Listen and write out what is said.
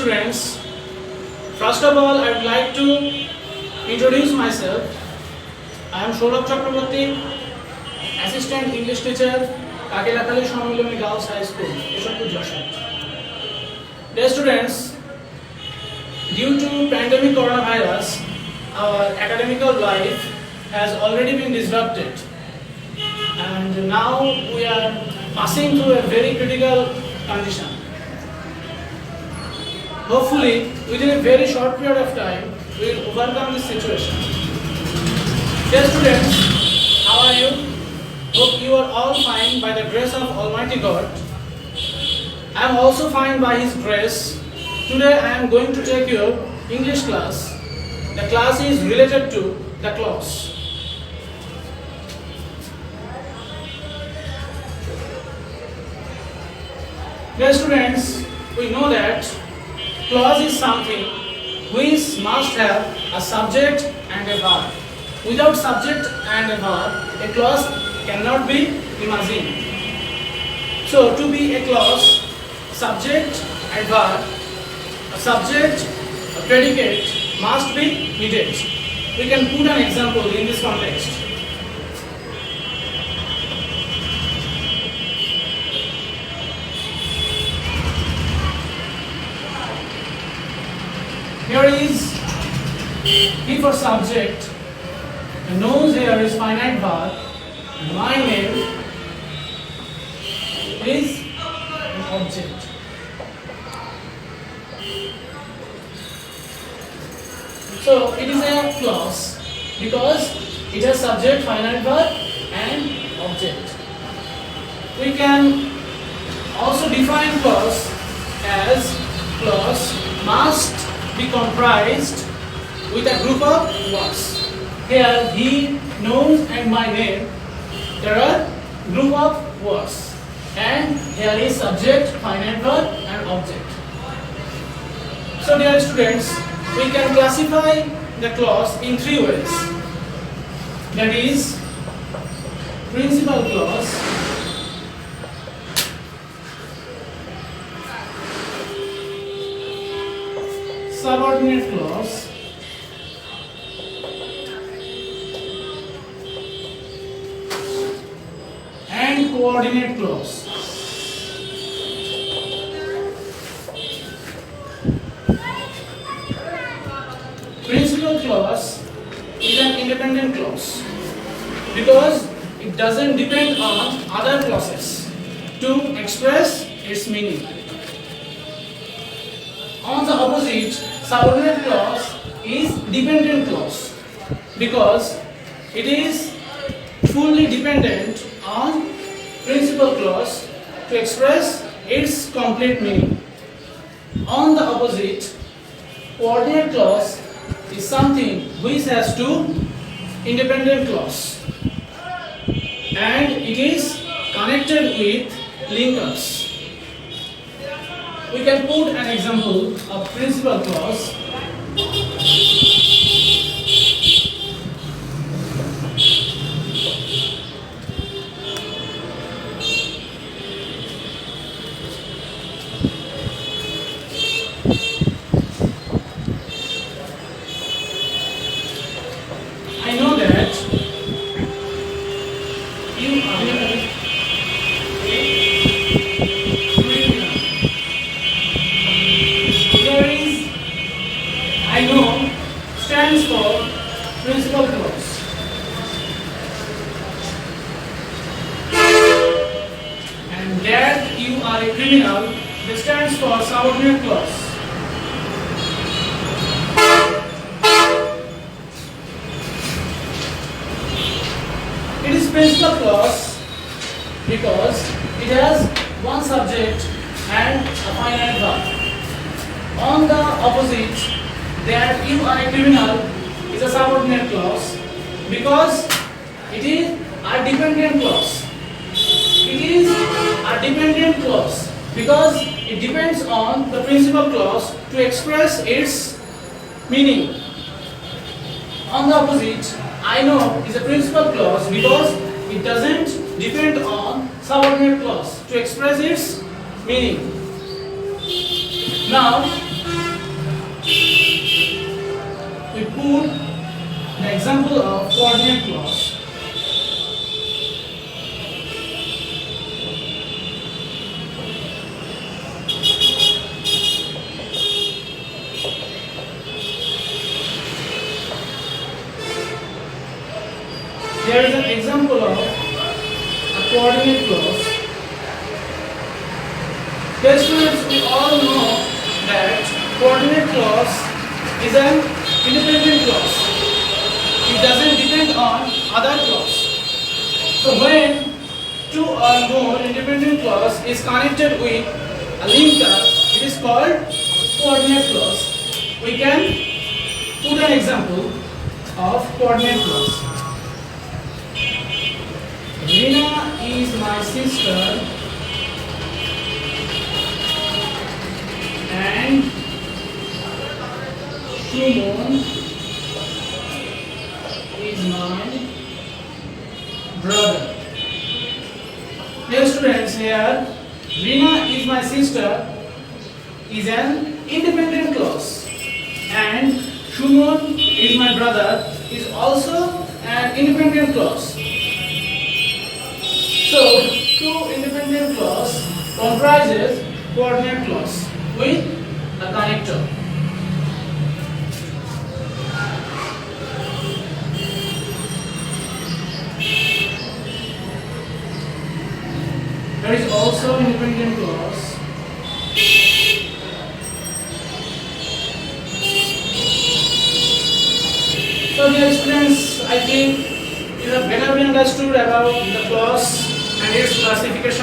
students, first of all I would like to introduce myself. I am Saurabh Chakraborty, Assistant English Teacher, Kakelakali Shamiloni Girls High School, Ishapur Joshat. Dear students, due to pandemic coronavirus, our academical life has already been disrupted, and now we are passing through a very critical condition. Hopefully, within a very short period of time, we will overcome this situation. Dear students, how are you? Hope you are all fine by the grace of Almighty God. I am also fine by His grace. Today I am going to take your English class. The class is related to the clause. Dear students, we know that clause is something which must have a subject and a verb. Without subject and a verb, a clause cannot be imagined. So, to be a clause, subject and verb, a subject, a predicate must be needed. We can put an example in this context. Here is he for subject, the nose here is finite verb, my name is an object. So it is a clause because it has subject, finite verb and object. We can also define clause as clause must be comprised with a group of words. Here he, knows and my name, there are group of words, and here is subject, finite verb and object. So dear students, we can classify the clause in three ways. That is principal clause, subordinate clause, and coordinate clause. Principal clause is an independent clause because it doesn't depend on other clauses to express its meaning. On the opposite, subordinate clause is dependent clause because it is fully dependent on principal clause to express its complete meaning. On the opposite, coordinate clause is something which has two independent clause and it is connected with linkers. We can put an example of principal clause. I know that you are a criminal. Here is I know stands for principal clause. And that you are a criminal, this stands for subordinate clause. It is principal clause because it has one subject and a finite verb. On the opposite, that you are a criminal is a subordinate clause because it is a dependent clause. It is a dependent clause because it depends on the principal clause to express its meaning. On the opposite, I know is a principal clause because it doesn't depend on subordinate clause to express its meaning. Now, example of coordinate clause. Here is an example of a coordinate clause. Dear students, we all know that coordinate clause is an independent clause. It doesn't depend on other clause. So when two or more independent clause is connected with a linker, it is called coordinate clause. We can put an example of coordinate clause. Rina is my sister and Shimon is my brother. Dear students, here Rina is my sister is an independent clause and Shimon is my brother is also an independent clause. So, two independent clause comprises coordinate clause with a connector. There is also independent clause. So, dear students, I think you have better understood about the clause and its classification.